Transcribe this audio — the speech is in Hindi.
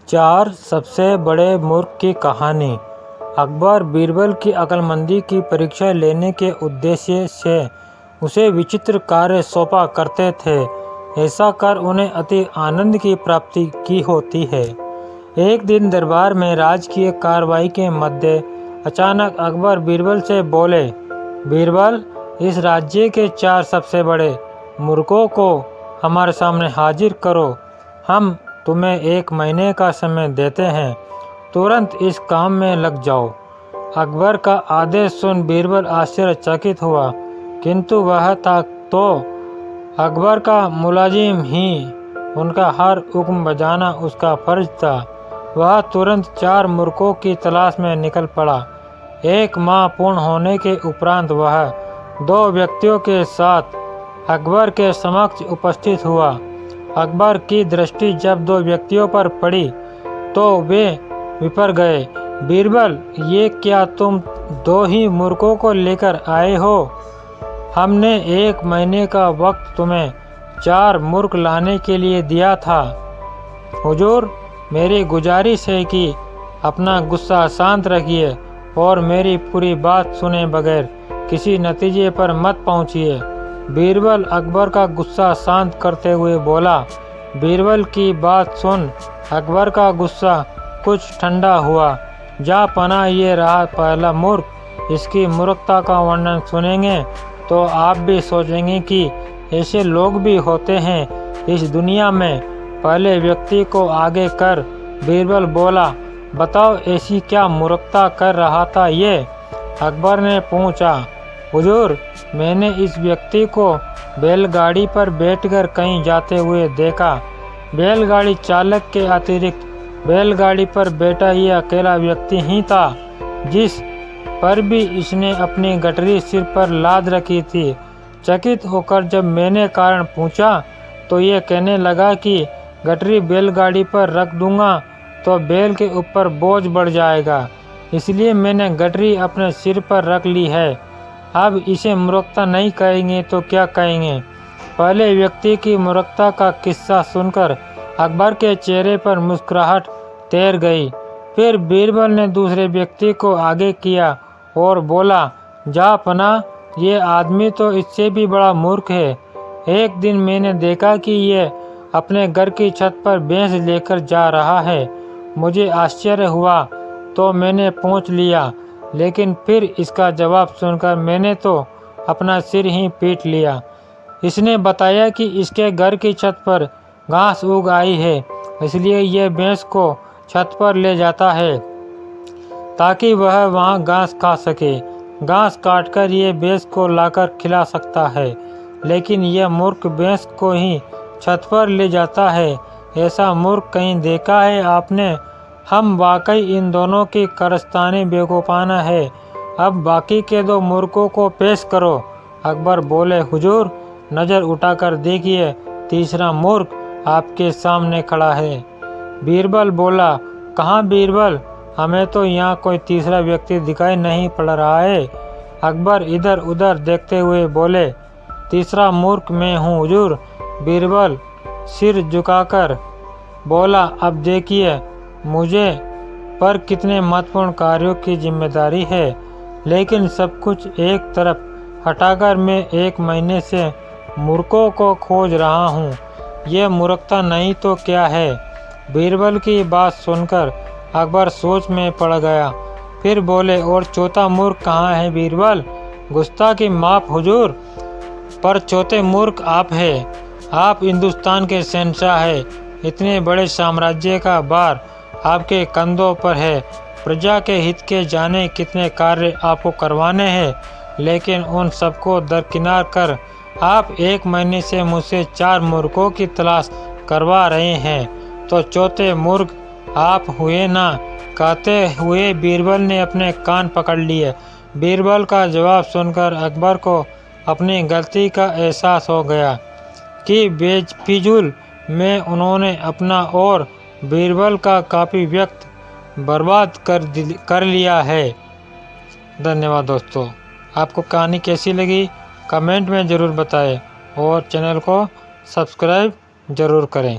चार सबसे बड़े मूर्ख की कहानी। अकबर बीरबल की अक्लमंदी की परीक्षा लेने के उद्देश्य से उसे विचित्र कार्य सौंपा करते थे। ऐसा कर उन्हें अति आनंद की प्राप्ति की होती है। एक दिन दरबार में राजकीय कार्रवाई के मध्य अचानक अकबर बीरबल से बोले, बीरबल, इस राज्य के चार सबसे बड़े मूर्खों को हमारे सामने हाजिर करो। हम तुम्हें 1 महीने का समय देते हैं, तुरंत इस काम में लग जाओ। अकबर का आदेश सुन बीरबल आश्चर्यचकित हुआ, किंतु वह था तो अकबर का मुलाजिम ही, उनका हर हुक्म बजाना उसका फर्ज था। वह तुरंत 4 मूर्खों की तलाश में निकल पड़ा। 1 माह पूर्ण होने के उपरांत वह 2 व्यक्तियों के साथ अकबर के समक्ष उपस्थित हुआ। अकबर की दृष्टि जब 2 व्यक्तियों पर पड़ी तो वे विपर गए। बीरबल, ये क्या तुम 2 ही मूर्खों को लेकर आए हो? हमने 1 महीने का वक्त तुम्हें 4 मूर्ख लाने के लिए दिया था। हुजूर, मेरी गुजारिश है कि अपना गुस्सा शांत रखिए और मेरी पूरी बात सुने बगैर किसी नतीजे पर मत पहुंचिए। बीरबल अकबर का गुस्सा शांत करते हुए बोला। बीरबल की बात सुन अकबर का गुस्सा कुछ ठंडा हुआ। जा पना ये रहा पहला मूर्ख। इसकी मूर्खता का वर्णन सुनेंगे तो आप भी सोचेंगे कि ऐसे लोग भी होते हैं इस दुनिया में। पहले व्यक्ति को आगे कर बीरबल बोला, बताओ ऐसी क्या मूर्खता कर रहा था ये? अकबर ने पूछा, हुजूर, मैंने इस व्यक्ति को बैलगाड़ी पर बैठकर कहीं जाते हुए देखा। बैलगाड़ी चालक के अतिरिक्त बैलगाड़ी पर बैठा ये अकेला व्यक्ति ही था, जिस पर भी इसने अपनी गठरी सिर पर लाद रखी थी। चकित होकर जब मैंने कारण पूछा तो ये कहने लगा कि गठरी बैलगाड़ी पर रख दूंगा तो बैल के ऊपर बोझ बढ़ जाएगा, इसलिए मैंने गठरी अपने सिर पर रख ली है। अब इसे मूर्खता नहीं कहेंगे तो क्या कहेंगे? पहले व्यक्ति की मूर्खता का किस्सा सुनकर अकबर के चेहरे पर मुस्कुराहट तैर गई। फिर बीरबल ने दूसरे व्यक्ति को आगे किया और बोला, जा पना, ये आदमी तो इससे भी बड़ा मूर्ख है। एक दिन मैंने देखा कि ये अपने घर की छत पर भैंस लेकर जा रहा है। मुझे आश्चर्य हुआ तो मैंने पूछ लिया, लेकिन फिर इसका जवाब सुनकर मैंने तो अपना सिर ही पीट लिया। इसने बताया कि इसके घर की छत पर घास उग आई है, इसलिए यह भैंस को छत पर ले जाता है ताकि वह वहां घास खा सके। घास काटकर ये भैंस को लाकर खिला सकता है, लेकिन यह मूर्ख भैंस को ही छत पर ले जाता है। ऐसा मूर्ख कहीं देखा है आपने? हम वाकई इन दोनों की कारस्तानी बेवकूफ़ाना है। अब बाकी के 2 मूर्खों को पेश करो। अकबर बोले, हुजूर, नज़र उठाकर देखिए, तीसरा मूर्ख आपके सामने खड़ा है। बीरबल बोला, कहाँ बीरबल? हमें तो यहाँ कोई तीसरा व्यक्ति दिखाई नहीं पड़ रहा है। अकबर इधर उधर देखते हुए बोले, तीसरा मूर्ख मैं हूँ हुजूर। बीरबल सिर झुकाकर बोला, अब देखिए मुझे पर कितने महत्वपूर्ण कार्यों की जिम्मेदारी है, लेकिन सब कुछ एक तरफ हटाकर मैं 1 महीने से मूर्खों को खोज रहा हूँ। यह मूर्खता नहीं तो क्या है? बीरबल की बात सुनकर अकबर सोच में पड़ गया। फिर बोले, और चौथा मूर्ख कहाँ है बीरबल? गुस्ताखी माफ हुजूर, पर चौथे मूर्ख आप है। आप हिंदुस्तान के शहंशाह है। इतने बड़े साम्राज्य का भार आपके कंधों पर है। प्रजा के हित के जाने कितने कार्य आपको करवाने हैं, लेकिन उन सबको दरकिनार कर आप 1 महीने से मुझसे 4 मूर्खों की तलाश करवा रहे हैं, तो चौथे मूर्ख आप हुए ना? कहते हुए बीरबल ने अपने कान पकड़ लिए। बीरबल का जवाब सुनकर अकबर को अपनी गलती का एहसास हो गया कि बेफिजूल में उन्होंने अपना और बीरबल का काफ़ी वक्त बर्बाद कर लिया है। धन्यवाद दोस्तों। आपको कहानी कैसी लगी कमेंट में ज़रूर बताएं और चैनल को सब्सक्राइब ज़रूर करें।